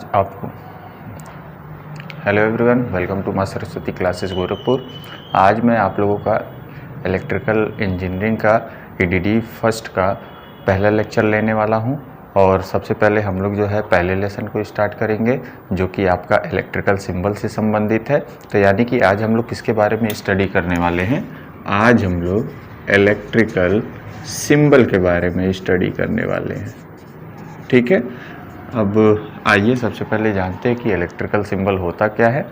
आपको hello everyone, welcome to माँ Saraswati classes Gorakhpur. आज मैं आप लोगों का इलेक्ट्रिकल इंजीनियरिंग का ईडीडी फर्स्ट का पहला लेक्चर लेने वाला हूं। और सबसे पहले हम लोग जो है पहले लेसन को स्टार्ट करेंगे, जो कि आपका इलेक्ट्रिकल सिंबल से संबंधित है। तो यानी कि आज हम लोग किसके बारे में स्टडी करने वाले हैं? आज हम लोग इलेक्ट्रिकल सिंबल के बारे में स्टडी करने वाले हैं। ठीक है, अब आइए सबसे पहले जानते हैं कि इलेक्ट्रिकल सिंबल होता क्या है।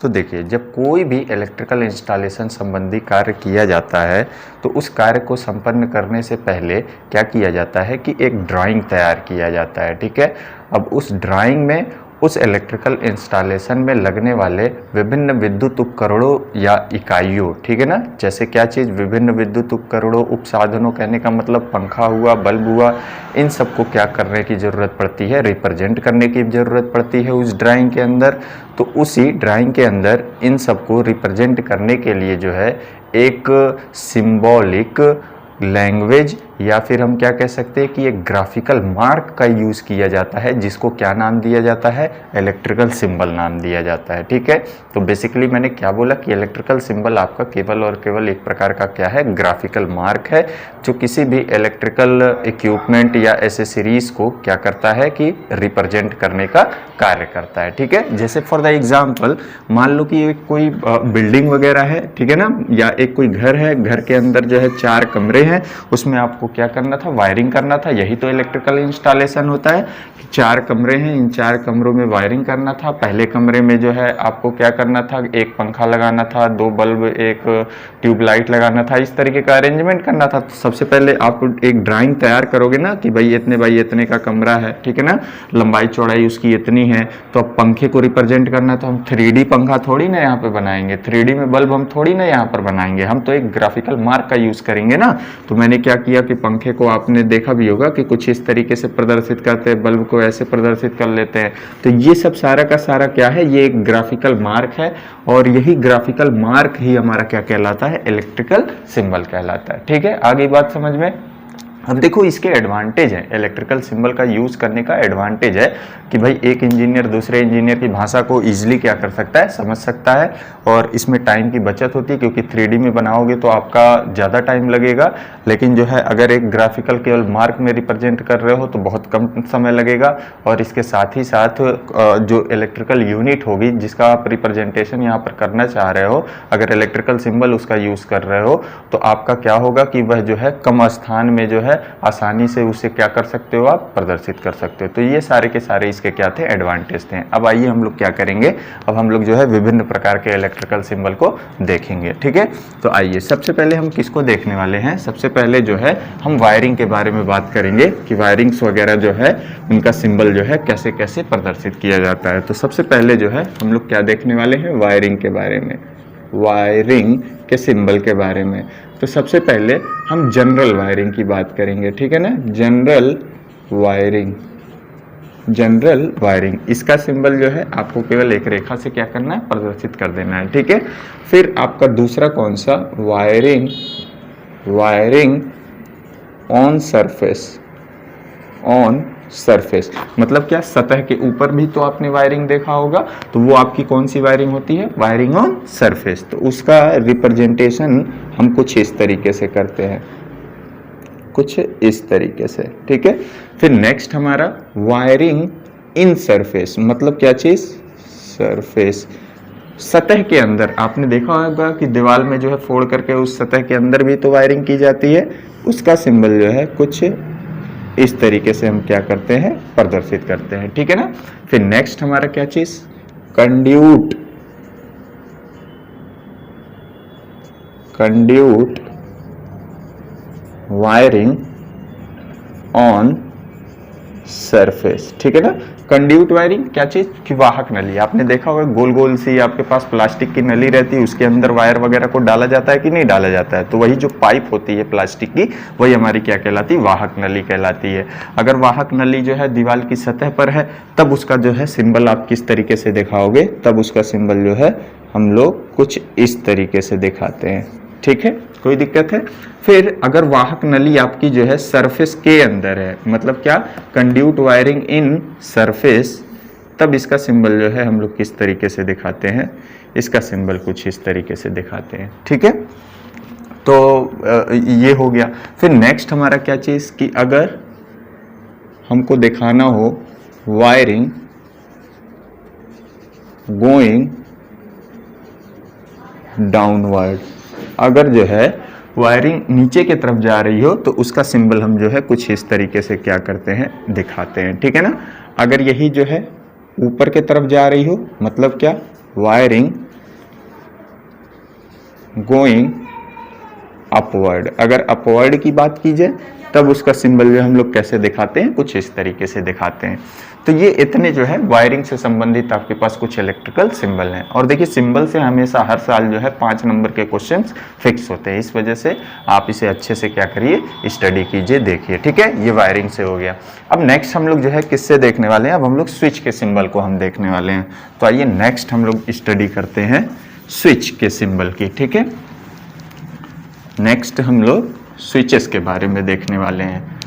तो देखिए, जब कोई भी इलेक्ट्रिकल इंस्टॉलेशन संबंधी कार्य किया जाता है तो उस कार्य को संपन्न करने से पहले क्या किया जाता है कि एक ड्राइंग तैयार किया जाता है। ठीक है, अब उस ड्राइंग में उस इलेक्ट्रिकल इंस्टॉलेशन में लगने वाले विभिन्न विद्युत उपकरणों या इकाइयों, ठीक है ना, जैसे क्या चीज़, विभिन्न विद्युत उपकरणों, उपसाधनों, कहने का मतलब पंखा हुआ, बल्ब हुआ, इन सबको क्या करने की ज़रूरत पड़ती है, रिप्रेजेंट करने की ज़रूरत पड़ती है उस ड्राइंग के अंदर। तो उसी ड्राइंग के अंदर इन सबको रिप्रेजेंट करने के लिए जो है एक सिंबॉलिक लैंग्वेज या फिर हम क्या कह सकते हैं कि एक ग्राफिकल मार्क का यूज़ किया जाता है, जिसको क्या नाम दिया जाता है, इलेक्ट्रिकल सिंबल नाम दिया जाता है। ठीक है, तो बेसिकली मैंने क्या बोला कि इलेक्ट्रिकल सिंबल आपका केवल और केवल एक प्रकार का क्या है, ग्राफिकल मार्क है, जो किसी भी इलेक्ट्रिकल इक्विपमेंट या एसेसरीज को क्या करता है कि रिप्रेजेंट करने का कार्य करता है। ठीक है, जैसे फॉर द एग्जाम्पल मान लो कि एक कोई बिल्डिंग वगैरह है, ठीक है ना, या एक कोई घर है, घर के अंदर जो है 4 कमरे हैं, उसमें आपको क्या करना था, वायरिंग करना था। यही तो इलेक्ट्रिकल इंस्टॉलेशन होता है कि 4 कमरे हैं, इन 4 कमरों में वायरिंग करना था। पहले कमरे में जो है आपको क्या करना था, एक पंखा लगाना था, 2 बल्ब, एक ट्यूबलाइट लगाना था, इस तरीके का अरेंजमेंट करना था। तो सबसे पहले आप एक ड्राइंग तैयार करोगे ना कि भाई इतने बाई इतने का कमरा है, ठीक है ना, लंबाई चौड़ाई उसकी इतनी है। तो अब पंखे को रिप्रेजेंट करना, तो हम 3D पंखा थोड़ी ना यहाँ पे बनाएंगे, 3D में बल्ब हम थोड़ी ना यहाँ पर बनाएंगे, हम तो एक ग्राफिकल मार्क का यूज करेंगे ना। तो मैंने क्या किया कि पंखे को आपने देखा भी होगा कि कुछ इस तरीके से प्रदर्शित करते हैं, बल्ब को ऐसे प्रदर्शित कर लेते हैं। तो ये सब सारा का सारा क्या है, ये एक ग्राफिकल मार्क है, और यही ग्राफिकल मार्क ही हमारा क्या कहलाता है, इलेक्ट्रिकल सिंबल कहलाता है। ठीक है, आगे बात समझ में। अब देखो, इसके एडवांटेज है, इलेक्ट्रिकल सिंबल का यूज करने का एडवांटेज है कि भाई एक इंजीनियर दूसरे इंजीनियर की भाषा को इजीली क्या कर सकता है, समझ सकता है, और इसमें टाइम की बचत होती है, क्योंकि 3D में बनाओगे तो आपका ज़्यादा टाइम लगेगा, लेकिन जो है अगर एक ग्राफिकल केवल मार्क में रिप्रेजेंट कर रहे हो तो बहुत कम समय लगेगा। और इसके साथ ही साथ जो इलेक्ट्रिकल यूनिट होगी जिसका आप रिप्रेजेंटेशन यहाँ पर करना चाह रहे हो, अगर इलेक्ट्रिकल सिंबल उसका यूज़ कर रहे हो तो आपका क्या होगा कि वह जो है कम स्थान में जो है आसानी से उसे क्या कर सकते हो, आप प्रदर्शित कर सकते हो। तो ये सारे के सारे इसके क्या थे, एडवांटेज थे। अब आइए हम लोग क्या करेंगे, अब हम लोग जो है विभिन्न प्रकार के इलेक्ट्रिकल सिंबल को देखेंगे। ठीक है, तो आइए सबसे पहले हम किसको देखने वाले हैं, सबसे पहले जो है हम वायरिंग के बारे में बात करेंगे कि वायरिंग्स वगैरह जो है उनका सिंबल जो है कैसे कैसे प्रदर्शित किया जाता है। तो सबसे पहले जो है हम लोग क्या देखने वाले हैं, वायरिंग के बारे में, वायरिंग के सिंबल के बारे में। तो सबसे पहले हम जनरल वायरिंग की बात करेंगे, ठीक है ना, जनरल वायरिंग। जनरल वायरिंग, इसका सिंबल जो है आपको केवल एक रेखा से क्या करना है, प्रदर्शित कर देना है। ठीक है, फिर आपका दूसरा कौन सा, wiring, wiring on surface, on surface मतलब क्या, सतह के ऊपर भी तो आपने वायरिंग देखा होगा, तो वो आपकी कौन सी वायरिंग होती है, वायरिंग ऑन सरफेस। तो उसका रिप्रेजेंटेशन हम कुछ इस तरीके से करते हैं, कुछ इस तरीके से। ठीक है, फिर नेक्स्ट हमारा वायरिंग इन सरफेस, मतलब क्या चीज, सरफेस, सतह के अंदर। आपने देखा होगा कि दीवार में जो है फोड़ करके उस सतह के अंदर भी तो वायरिंग की जाती है, उसका सिंबल जो है कुछ इस तरीके से हम क्या करते हैं, प्रदर्शित करते हैं। ठीक है ना, फिर नेक्स्ट हमारा क्या चीज, conduit, conduit wiring on surface. ठीक है ना, कंड्यूट वायरिंग क्या चीज, कि वाहक नली। आपने देखा होगा गोल गोल सी आपके पास प्लास्टिक की नली रहती है, उसके अंदर वायर वगैरह को डाला जाता है कि नहीं डाला जाता है, तो वही जो पाइप होती है प्लास्टिक की, वही हमारी क्या कहलाती है, वाहक नली कहलाती है। अगर वाहक नली जो है दीवार की सतह पर है, तब उसका जो है सिंबल आप किस तरीके से दिखाओगे, तब उसका सिंबल जो है हम लोग कुछ इस तरीके से दिखाते हैं। ठीक है, कोई दिक्कत है। फिर अगर वाहक नली आपकी जो है सरफेस के अंदर है, मतलब क्या, कंड्यूट वायरिंग इन सरफेस, तब इसका सिंबल जो है हम लोग किस तरीके से दिखाते हैं, इसका सिंबल कुछ इस तरीके से दिखाते हैं। ठीक है, तो ये हो गया। फिर नेक्स्ट हमारा क्या चीज़ कि अगर हमको दिखाना हो वायरिंग गोइंग डाउनवर्ड, अगर जो है वायरिंग नीचे की तरफ जा रही हो तो उसका सिंबल हम जो है कुछ इस तरीके से क्या करते हैं, दिखाते हैं। ठीक है ना, अगर यही जो है ऊपर की तरफ जा रही हो मतलब क्या, वायरिंग गोइंग अपवर्ड, अगर अपवर्ड की बात की जाए तब उसका सिंबल जो हम लोग कैसे दिखाते हैं, कुछ इस तरीके से दिखाते हैं। तो ये इतने जो है वायरिंग से संबंधित आपके पास कुछ इलेक्ट्रिकल सिंबल हैं। और देखिए सिंबल से हमेशा हर साल जो है 5 नंबर के क्वेश्चंस फिक्स होते हैं, इस वजह से आप इसे अच्छे से क्या करिए, स्टडी कीजिए, देखिए। ठीक है, ये वायरिंग से हो गया। अब नेक्स्ट हम लोग जो है किससे देखने वाले हैं, अब हम लोग स्विच के सिंबल को हम देखने वाले हैं। तो आइए नेक्स्ट हम लोग स्टडी करते हैं स्विच के सिंबल की। ठीक है, नेक्स्ट हम लोग स्विचेस के बारे में देखने वाले हैं।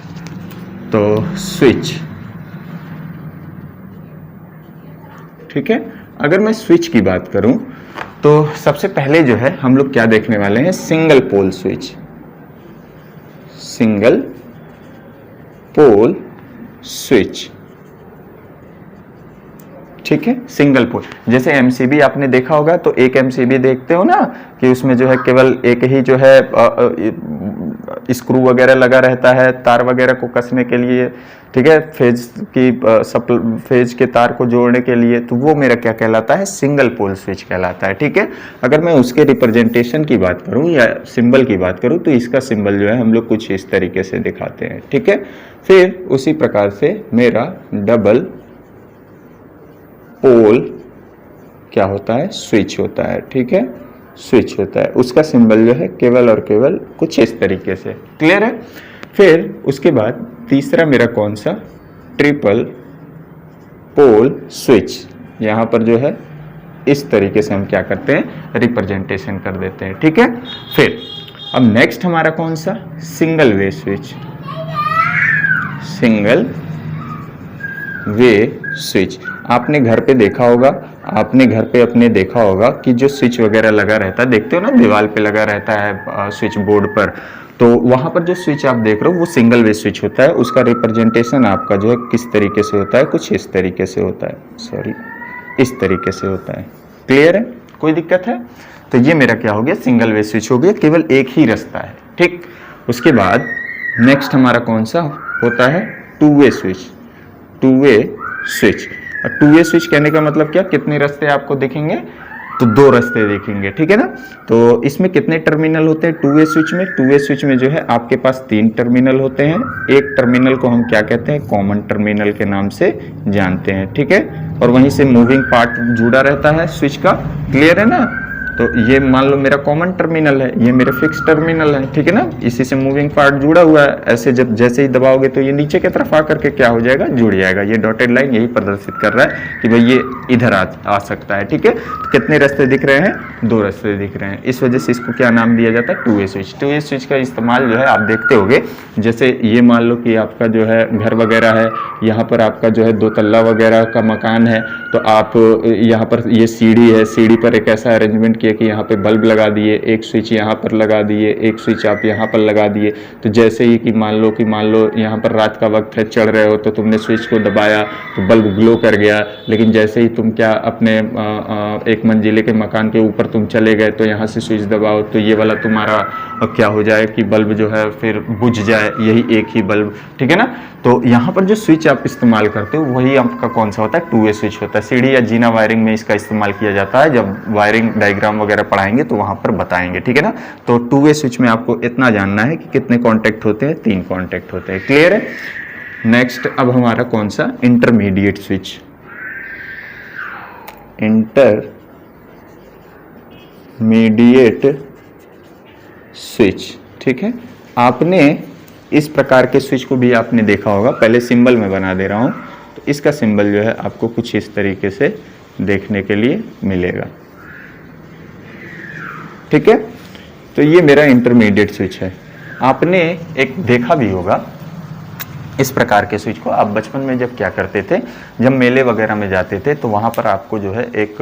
तो स्विच, ठीक है, अगर मैं स्विच की बात करूं तो सबसे पहले जो है हम लोग क्या देखने वाले हैं, single pole switch, single pole switch. ठीक है, सिंगल पोल, जैसे एमसीबी आपने देखा होगा, तो एक एमसीबी देखते हो ना कि उसमें जो है केवल एक ही जो है स्क्रू वगैरह लगा रहता है तार वगैरह को कसने के लिए। ठीक है, फेज के तार को जोड़ने के लिए, तो वो मेरा क्या कहलाता है, सिंगल पोल स्विच कहलाता है। ठीक है, अगर मैं उसके रिप्रेजेंटेशन की बात करूं या सिंबल की बात करूं तो इसका सिंबल जो है हम लोग कुछ इस तरीके से दिखाते हैं। ठीक है, फिर उसी प्रकार से मेरा डबल पोल क्या होता है, स्विच होता है। ठीक है, स्विच होता है, उसका सिंबल जो है केवल और केवल कुछ इस तरीके से। क्लियर है। फिर उसके बाद तीसरा मेरा कौन सा, ट्रिपल पोल स्विच, यहां पर जो है इस तरीके से हम क्या करते हैं, रिप्रेजेंटेशन कर देते हैं। ठीक है, फिर अब नेक्स्ट हमारा कौन सा, single way switch, single way switch. आपने घर पे देखा होगा, आपने घर पे अपने देखा होगा कि जो स्विच वगैरह लगा रहता है, देखते हो ना दीवार पे लगा रहता है स्विच बोर्ड पर, तो वहां पर जो स्विच आप देख रहे हो वो सिंगल वे स्विच होता है। उसका रिप्रेजेंटेशन आपका जो है किस तरीके से होता है, कुछ इस तरीके से होता है, सॉरी इस तरीके से होता है। क्लियर है, कोई दिक्कत है। तो ये मेरा क्या हो गया, सिंगल वे स्विच हो गया, केवल एक ही रास्ता है। ठीक, उसके बाद नेक्स्ट हमारा कौन सा होता है, two way switch, two way switch. और टू वे स्विच कहने का मतलब क्या, कितने रास्ते आपको दिखेंगे, तो 2 रास्ते देखेंगे। ठीक है ना, तो इसमें कितने टर्मिनल होते हैं टू वे स्विच में, टू वे स्विच में जो है आपके पास 3 टर्मिनल होते हैं। एक टर्मिनल को हम क्या कहते हैं, कॉमन टर्मिनल के नाम से जानते हैं। ठीक है, और वहीं से मूविंग पार्ट जुड़ा रहता है स्विच का। क्लियर है ना, तो ये मान लो मेरा कॉमन टर्मिनल है, ये मेरा फिक्स टर्मिनल है। ठीक है ना, इसी से मूविंग पार्ट जुड़ा हुआ है। ऐसे जब जैसे ही दबाओगे तो ये नीचे की तरफ आकर के क्या हो जाएगा, जुड़ जाएगा। ये डॉटेड लाइन यही प्रदर्शित कर रहा है कि भाई ये इधर आ सकता है। ठीक है, तो कितने रास्ते दिख रहे हैं, 2 रास्ते दिख रहे हैं। इस वजह से इसको क्या नाम दिया जाता है, two way switch. Two way switch का इस्तेमाल जो है आप देखते होगे, जैसे ये मान लो कि आपका जो है घर वगैरह है, यहाँ पर आपका जो है 2 तल्ला वगैरह का मकान है, तो आप यहाँ पर ये सीढ़ी है, सीढ़ी पर एक ऐसा अरेंजमेंट किया कि यहाँ पे बल्ब लगा दिए, एक स्विच यहाँ पर लगा दिए, एक स्विच आप यहाँ पर लगा दिए। तो जैसे ही कि मान लो यहाँ पर रात का वक्त है, चढ़ रहे हो, तो तुमने स्विच को दबाया तो बल्ब ग्लो कर गया। लेकिन जैसे ही तुम क्या अपने एक मंजिले के मकान के ऊपर तुम चले गए तो यहाँ से स्विच दबाओ तो ये वाला तुम्हारा क्या हो जाए कि बल्ब जो है फिर बुझ जाए, यही एक ही बल्ब। ठीक है ना, तो यहाँ पर जो स्विच आप इस्तेमाल करते हो वही आपका कौन सा होता है, टू वे स्विच होता है। सीढ़ी या जीना वायरिंग में इसका इस्तेमाल किया जाता है, जब वायरिंग डायग्राम वगैरह पढ़ाएंगे तो वहां पर बताएंगे। ठीक है ना, तो टू वे स्विच में आपको इतना जानना है कि कितने कॉन्टेक्ट होते हैं, 3 कॉन्टेक्ट होते हैं। क्लियर है। नेक्स्ट अब हमारा कौन सा, इंटरमीडिएट स्विच, इंटरमीडिएट स्विच। ठीक है, आपने इस प्रकार के स्विच को भी आपने देखा होगा, पहले सिंबल में बना दे रहा हूं, तो इसका सिंबल जो है आपको कुछ इस तरीके से देखने के लिए मिलेगा। ठीक है, तो ये मेरा इंटरमीडिएट स्विच है। आपने एक देखा भी होगा इस प्रकार के स्विच को आप बचपन में जब क्या करते थे, जब मेले वगैरह में जाते थे तो वहाँ पर आपको जो है एक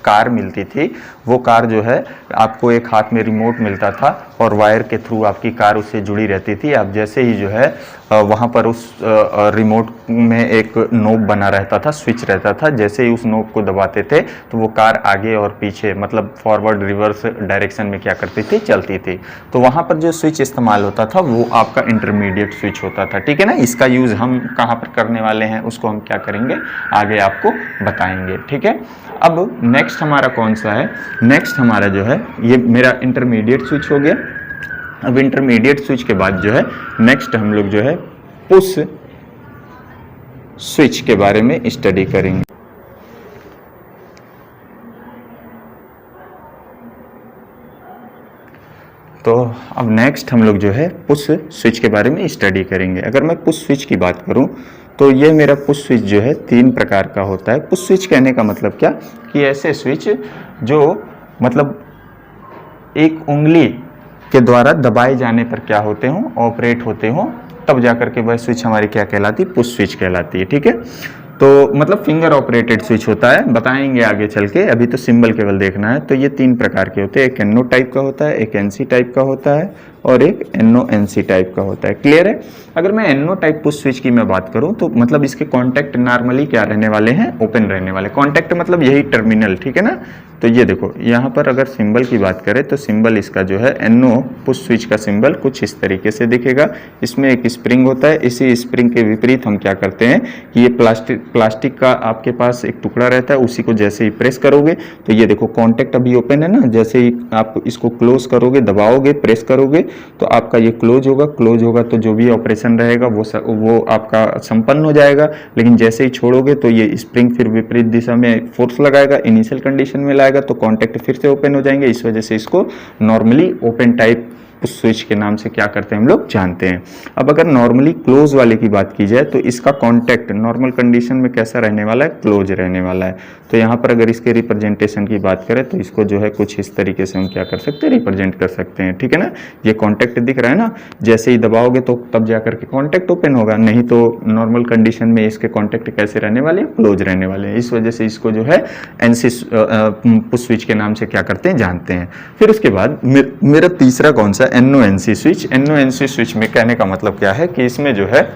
कार मिलती थी। वो कार जो है आपको एक हाथ में रिमोट मिलता था और वायर के थ्रू आपकी कार उससे जुड़ी रहती थी। आप जैसे ही जो है वहाँ पर उस रिमोट में एक नोब बना रहता था, स्विच रहता था, जैसे ही उस नोब को दबाते थे तो वो कार आगे और पीछे मतलब फॉरवर्ड रिवर्स डायरेक्शन में क्या करती थी, चलती थी। तो वहाँ पर जो स्विच इस्तेमाल होता था वो आपका इंटरमीडिएट स्विच होता था, ठीक है ना। इसका यूज़ हम कहाँ पर करने वाले हैं उसको हम क्या करेंगे आगे आपको बताएंगे, ठीक है। अब नेक्स्ट हमारा कौन सा है, नेक्स्ट हमारा जो है ये मेरा इंटरमीडिएट स्विच हो गया। अब इंटरमीडिएट स्विच के बाद जो है नेक्स्ट हम लोग जो है पुश स्विच के बारे में स्टडी करेंगे। तो अब नेक्स्ट हम लोग जो है पुश स्विच के बारे में स्टडी करेंगे। अगर मैं पुश स्विच की बात करूं तो ये मेरा पुश स्विच जो है 3 प्रकार का होता है। पुश स्विच कहने का मतलब क्या कि ऐसे स्विच जो मतलब एक उंगली के द्वारा दबाए जाने पर क्या होते हों, ऑपरेट होते हों, तब जाकर के वह स्विच हमारी क्या कहलाती है, पुश स्विच कहलाती है, ठीक है। तो मतलब फिंगर ऑपरेटेड स्विच होता है, बताएंगे आगे चल के, अभी तो सिंबल केवल देखना है। तो ये 3 प्रकार के होते हैं, एक एनओ टाइप का होता है, एक एनसी टाइप का होता है और एक एनओ एनसी टाइप का होता है। क्लियर है। अगर मैं एनओ टाइप पुश स्विच की मैं बात करूं तो मतलब इसके कॉन्टैक्ट नॉर्मली क्या रहने वाले हैं, ओपन रहने वाले। कॉन्टैक्ट मतलब यही टर्मिनल, ठीक है ना। तो ये देखो यहाँ पर अगर सिंबल की बात करें तो सिंबल इसका जो है एनओ पुश स्विच का सिंबल कुछ इस तरीके से दिखेगा। इसमें एक स्प्रिंग होता है, इसी स्प्रिंग के विपरीत हम क्या करते हैं कि ये प्लास्टिक का आपके पास एक टुकड़ा रहता है, उसी को जैसे ही प्रेस करोगे तो ये देखो कॉन्टैक्ट अभी ओपन है ना, जैसे ही आप इसको क्लोज करोगे, दबाओगे, प्रेस करोगे तो आपका ये क्लोज होगा। क्लोज होगा तो जो भी ऑपरेशन रहेगा वो आपका संपन्न हो जाएगा। लेकिन जैसे ही छोड़ोगे तो ये स्प्रिंग फिर विपरीत दिशा में फोर्स लगाएगा, इनिशियल कंडीशन में लाएगा तो कॉन्टैक्ट फिर से ओपन हो जाएंगे। इस वजह से इसको normally open type push switch के नाम से क्या करते हैं हम लोग जानते हैं। अब अगर नॉर्मली क्लोज वाले की बात की जाए तो इसका कॉन्टैक्ट नॉर्मल कंडीशन में कैसा रहने वाला है, क्लोज रहने वाला है। तो यहाँ पर अगर इसके रिप्रेजेंटेशन की बात करें तो इसको जो है कुछ इस तरीके से हम क्या कर सकते हैं, रिप्रेजेंट कर सकते हैं, ठीक है ना। ये कॉन्टैक्ट दिख रहा है ना, जैसे ही दबाओगे तो तब जाकर के कॉन्टैक्ट ओपन होगा, नहीं तो नॉर्मल कंडीशन में इसके कॉन्टैक्ट कैसे रहने वाले हैं, क्लोज रहने वाले हैं। इस वजह से इसको जो है एनसी पुश स्विच के नाम से क्या करते हैं, जानते हैं। फिर उसके बाद मेरा तीसरा कौन सा, NO NC switch. NO NC switch में कहने का मतलब क्या है कि इसमें जो है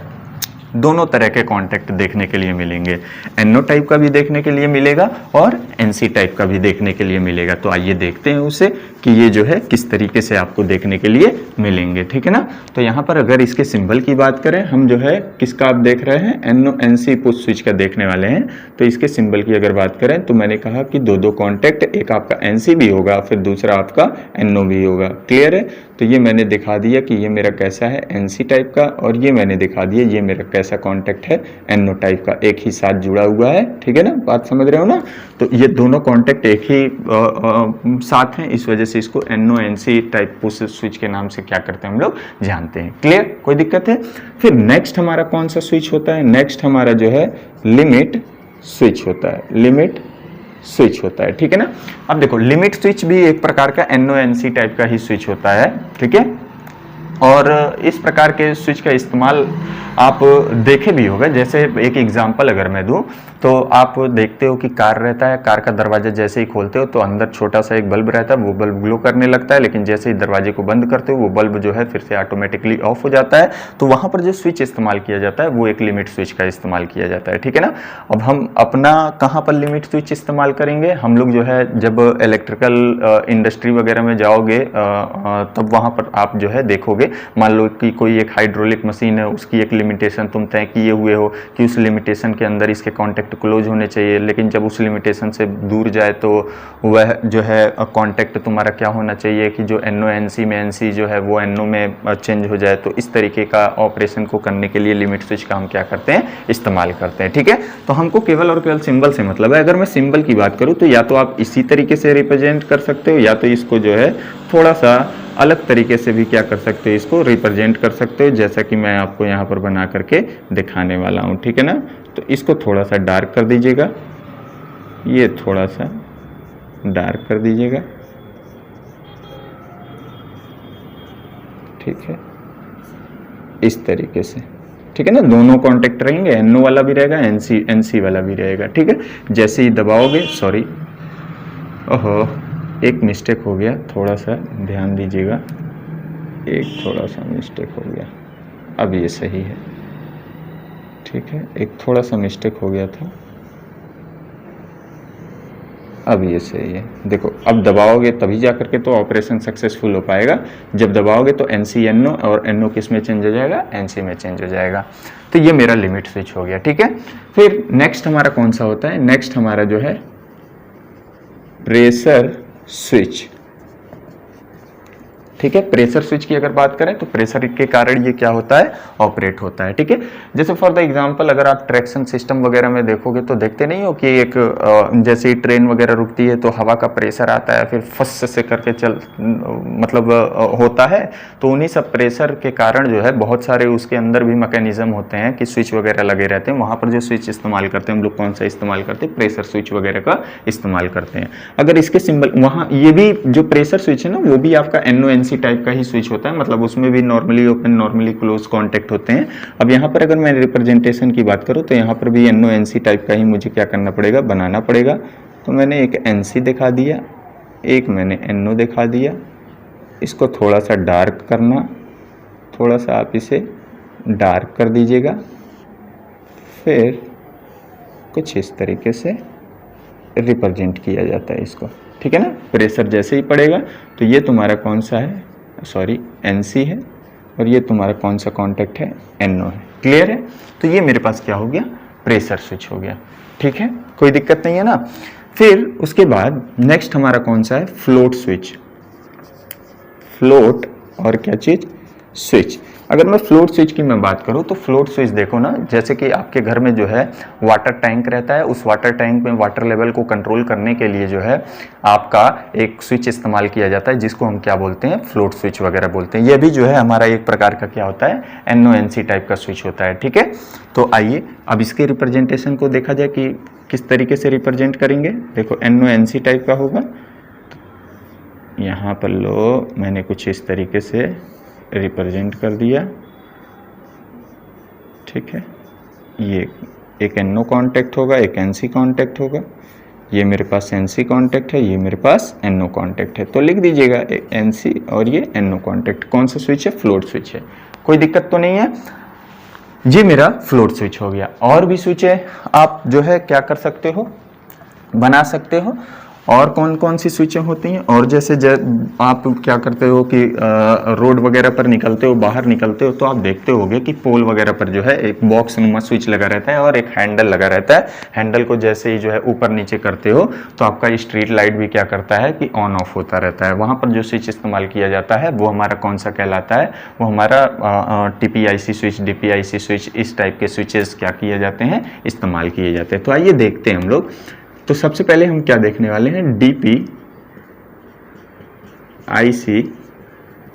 दोनों तरह के कॉन्टैक्ट देखने के लिए मिलेंगे। एनओ टाइप का भी देखने के लिए मिलेगा और एनसी टाइप का भी देखने के लिए मिलेगा। तो आइए देखते हैं उसे कि ये जो है किस तरीके से आपको देखने के लिए मिलेंगे, ठीक है ना। तो यहाँ पर अगर इसके सिंबल की बात करें, हम जो है किसका आप देख रहे हैं, एनओ एनसी पुश स्विच का देखने वाले हैं। तो इसके सिंबल की अगर बात करें तो मैंने कहा कि दो कॉन्टैक्ट, एक आपका एनसी भी होगा फिर दूसरा आपका एनओ भी होगा। क्लियर है। तो ये मैंने दिखा दिया कि ये मेरा कैसा है, एनसी टाइप का, और ये मैंने दिखा दिया ये मेरा कैसा कॉन्टैक्ट है, एनओ टाइप का, एक ही साथ जुड़ा हुआ है, ठीक है ना। बात समझ रहे हो ना। तो ये दोनों कॉन्टैक्ट एक ही साथ हैं, इस वजह से इसको NO NC type push switch के नाम से क्या करते हैं हम लोग जानते हैं। क्लियर, कोई दिक्कत है। फिर नेक्स्ट हमारा कौन सा स्विच होता है, नेक्स्ट हमारा जो है लिमिट स्विच होता है, लिमिट स्विच होता है, ठीक है ना। अब देखो लिमिट स्विच भी एक प्रकार का एनओ एनसी टाइप का ही स्विच होता है, ठीक है। और इस प्रकार के स्विच का इस्तेमाल आप देखे भी होगा। जैसे एक एग्जांपल अगर मैं दूं तो आप देखते हो कि कार रहता है, कार का दरवाजा जैसे ही खोलते हो तो अंदर छोटा सा एक बल्ब रहता है, वो बल्ब ग्लो करने लगता है, लेकिन जैसे ही दरवाजे को बंद करते हो वो बल्ब जो है फिर से ऑटोमेटिकली ऑफ हो जाता है। तो वहां पर जो स्विच इस्तेमाल किया जाता है वो एक लिमिट स्विच का इस्तेमाल किया जाता है, ठीक है ना। अब हम अपना कहाँ पर लिमिट स्विच इस्तेमाल करेंगे, हम लोग जो है जब इलेक्ट्रिकल इंडस्ट्री वगैरह में जाओगे तब वहां पर आप जो है देखोगे, मान लो कि कोई एक हाइड्रोलिक मशीन है, उसकी एक लिमिटेशन तुम तय किए हुए हो कि उस लिमिटेशन के अंदर इसके कॉन्टैक्ट क्लोज होने चाहिए, लेकिन जब उस लिमिटेशन से दूर जाए तो वह जो है कॉन्टैक्ट तुम्हारा क्या होना चाहिए कि जो एनओ एनसी में एनसी जो है वो एनओ में चेंज हो जाए। तो इस तरीके का ऑपरेशन को करने के लिए लिमिट स्विच का हम क्या करते हैं, इस्तेमाल करते हैं, ठीक है। तो हमको केवल और केवल सिंबल से मतलब है। अगर मैं सिंबल की बात करूँ तो या तो आप इसी तरीके से रिप्रेजेंट कर सकते हो, या तो इसको जो है थोड़ा सा अलग तरीके से भी क्या कर सकते हो, इसको रिप्रेजेंट कर सकते हो, जैसा कि मैं आपको यहाँ पर बना करके दिखाने वाला हूँ, ठीक है ना। तो इसको थोड़ा सा डार्क कर दीजिएगा, ये थोड़ा सा डार्क कर दीजिएगा, ठीक है, इस तरीके से। ठीक है ना, दोनों कॉन्टेक्ट रहेंगे, NO वाला भी रहेगा, NC वाला भी रहेगा। ठीक है, जैसे ही दबाओगे, सॉरी ओहो एक मिस्टेक हो गया, थोड़ा सा ध्यान दीजिएगा, एक थोड़ा सा मिस्टेक हो गया, अब ये सही है। ठीक है, एक थोड़ा सा मिस्टेक हो गया था, अब ये सही है। देखो अब दबाओगे तभी जा करके तो ऑपरेशन सक्सेसफुल हो पाएगा, जब दबाओगे तो NC NO और NO किस में चेंज हो जाएगा, NC में चेंज हो जाएगा। तो ये मेरा लिमिट स्विच हो गया। ठीक है, फिर नेक्स्ट हमारा कौन सा होता है, नेक्स्ट हमारा जो है प्रेशर स्विच। ठीक है, प्रेशर स्विच की अगर बात करें तो प्रेशर के कारण ये क्या होता है, ऑपरेट होता है। ठीक है, जैसे फॉर द एग्जांपल अगर आप ट्रैक्शन सिस्टम वगैरह में देखोगे तो देखते नहीं हो कि एक जैसे ही ट्रेन वगैरह रुकती है तो हवा का प्रेशर आता है, फिर फस से करके चल मतलब होता है, तो उन्हीं सब प्रेशर के कारण जो है बहुत सारे उसके अंदर भी मैकेनिज्म होते हैं कि स्विच वगैरह लगे रहते हैं। वहाँ पर जो स्विच इस्तेमाल करते हैं हम लोग कौन सा इस्तेमाल करते हैं, प्रेशर स्विच वगैरह का इस्तेमाल करते हैं। अगर इसके सिंबल वहाँ, ये भी जो प्रेशर स्विच है ना वो भी आपका NO-NC टाइप का ही स्विच होता है, मतलब उसमें भी normally open normally close contact होते हैं। अब यहाँ पर अगर मैं रिप्रेजेंटेशन की बात करूँ तो यहाँ पर भी NO-NC टाइप का ही मुझे क्या करना पड़ेगा, बनाना पड़ेगा। तो मैंने एक NC दिखा दिया, एक मैंने NO दिखा दिया, इसको थोड़ा सा डार्क करना, थोड़ा सा आप इसे डार्क कर दीजिएगा, फिर कुछ इस तरीके से रिप्रेजेंट किया जाता है इसको। ठीक है ना, प्रेशर जैसे ही पड़ेगा तो ये तुम्हारा कौन सा है, सॉरी NC है, और ये तुम्हारा कौन सा कांटेक्ट है, NO है। क्लियर है, तो ये मेरे पास क्या हो गया, प्रेशर स्विच हो गया। ठीक है, कोई दिक्कत नहीं है ना। फिर उसके बाद नेक्स्ट हमारा कौन सा है, फ्लोट स्विच। फ्लोट और क्या चीज, स्विच। अगर मैं फ्लोट स्विच की मैं बात करूं तो फ्लोट स्विच देखो ना, जैसे कि आपके घर में जो है वाटर टैंक रहता है, उस वाटर टैंक में वाटर लेवल को कंट्रोल करने के लिए जो है आपका एक स्विच इस्तेमाल किया जाता है जिसको हम क्या बोलते हैं, फ्लोट स्विच वगैरह बोलते हैं। यह भी जो है हमारा एक प्रकार का क्या होता है, NO-NC टाइप का स्विच होता है। ठीक है, तो आइए अब इसके रिप्रेजेंटेशन को देखा जाए कि किस तरीके से रिप्रेजेंट करेंगे। देखो NO-NC टाइप का होगा, यहाँ पर लो मैंने कुछ इस तरीके से रिप्रेजेंट कर दिया। ठीक है, ये एक NO कांटेक्ट होगा, एक NC कांटेक्ट होगा, ये मेरे पास NC कांटेक्ट है, ये मेरे पास NO कांटेक्ट है। तो लिख दीजिएगा NC और ये NO कांटेक्ट। कौन सा स्विच है, फ्लोट स्विच है, कोई दिक्कत तो नहीं है। ये मेरा फ्लोट स्विच हो गया। और भी स्विच है आप जो है क्या कर सकते हो, बना सकते हो। और कौन कौन सी स्विचें होती हैं, और जैसे आप क्या करते हो कि रोड वगैरह पर निकलते हो, बाहर निकलते हो तो आप देखते होगे कि पोल वगैरह पर जो है एक बॉक्स नुमा स्विच लगा रहता है और एक हैंडल लगा रहता है। हैंडल को जैसे ही जो है ऊपर नीचे करते हो तो आपका स्ट्रीट लाइट भी क्या करता है कि ऑन ऑफ होता रहता है। वहाँ पर जो स्विच इस्तेमाल किया जाता है वो हमारा कौन सा कहलाता है, वो हमारा TPIC स्विच, DPIC स्विच, इस टाइप के स्विचेस क्या किए जाते हैं, इस्तेमाल किए जाते हैं। तो आइए देखते हैं हम लोग। तो सबसे पहले हम क्या देखने वाले हैं, DPIC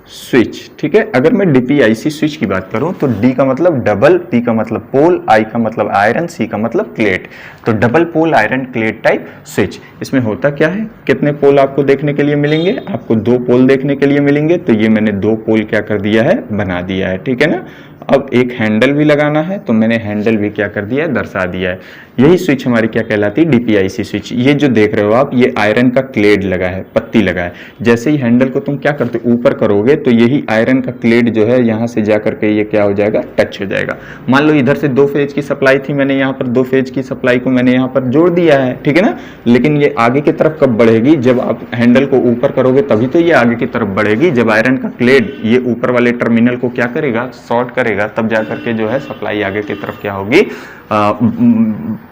स्विच। ठीक है, अगर मैं DPIC स्विच की बात करूं तो D का मतलब डबल, P का मतलब पोल, I का मतलब आयरन, C का मतलब क्लेट। तो double pole iron cleat type switch. इसमें होता क्या है, कितने पोल आपको देखने के लिए मिलेंगे, आपको 2 पोल देखने के लिए मिलेंगे। तो ये मैंने 2 पोल क्या कर दिया है, बना दिया है। ठीक है ना, अब एक हैंडल भी लगाना है तो मैंने हैंडल भी क्या कर दिया है, दर्शा दिया है। यही स्विच हमारी क्या कहलाती है, DPIC स्विच। ये जो देख रहे हो आप, ये आयरन का क्लेड लगा है, पत्ती लगा है। जैसे ही हैंडल को तुम क्या करते हो, ऊपर करोगे तो यही आयरन का क्लेड जो है यहाँ से जा करके ये क्या हो जाएगा, टच हो जाएगा। मान लो इधर से 2 फेज की सप्लाई थी, मैंने यहाँ पर 2 फेज की सप्लाई को मैंने यहाँ पर जोड़ दिया है। ठीक है ना, लेकिन ये आगे की तरफ कब बढ़ेगी, जब आप हैंडल को ऊपर करोगे तभी तो ये आगे की तरफ बढ़ेगी। जब आयरन का क्लेड ये ऊपर वाले टर्मिनल को क्या करेगा, शॉर्ट करेगा, तब जा करके जो है सप्लाई आगे की तरफ क्या होगी,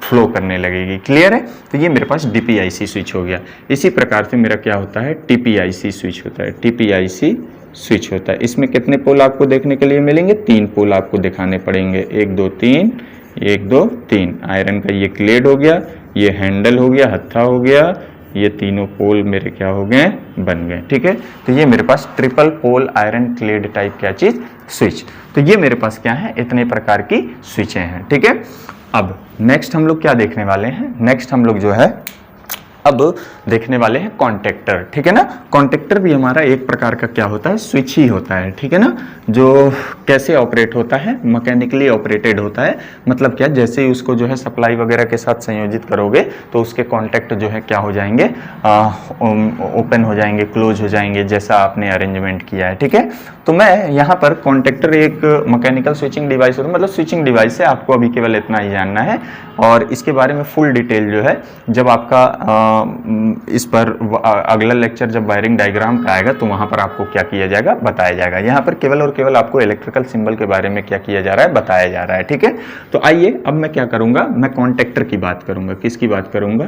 फ्लो करने लगेगी। क्लियर है, तो ये मेरे पास DPIC स्विच हो गया। इसी प्रकार से मेरा क्या होता है, TPIC स्विच होता है। TPIC स्विच होता है। इसमें कितने पोल आपको देखने के लिए मिलेंगे, 3 पोल आपको दिखाने पड़ेंगे, 1 2 3, 1 2 3। आयरन का ये क्लेड हो गया, ये हैंडल हो गया, हत्था हो गया, ये तीनों पोल मेरे क्या हो गए, बन गए। ठीक है, तो ये मेरे पास triple pole iron clad type क्या चीज, स्विच। तो ये मेरे पास क्या है, इतने प्रकार की स्विचें हैं। ठीक है, अब नेक्स्ट हम लोग क्या देखने वाले हैं, नेक्स्ट हम लोग जो है अब देखने वाले हैं कॉन्टेक्टर, ठीक है ना। कॉन्टेक्टर भी हमारा एक प्रकार का क्या होता है, स्विच ही होता है, ठीक है ना। जो कैसे ऑपरेट होता है, मैकेनिकली ऑपरेटेड होता है। मतलब क्या, जैसे ही उसको जो है सप्लाई वगैरह के साथ संयोजित करोगे तो उसके कॉन्टेक्ट जो है क्या हो जाएंगे, ओपन हो जाएंगे, क्लोज हो जाएंगे, जैसा आपने अरेंजमेंट किया है, ठीक है। तो मैं यहाँ पर कॉन्टेक्टर एक मैकेनिकल स्विचिंग डिवाइस होता है, मतलब स्विचिंग डिवाइस है, आपको अभी केवल इतना ही जानना है। और इसके बारे में फुल डिटेल जो है जब आपका इस पर अगला लेक्चर जब वायरिंग डायग्राम का आएगा तो वहां पर आपको क्या किया जाएगा, बताया जाएगा। यहाँ पर केवल और केवल आपको इलेक्ट्रिकल सिंबल के बारे में क्या किया जा रहा है, बताया जा रहा है, ठीक है। तो आइए अब मैं क्या करूंगा, मैं कॉन्टेक्टर की बात करूंगा। किसकी बात करूंगा,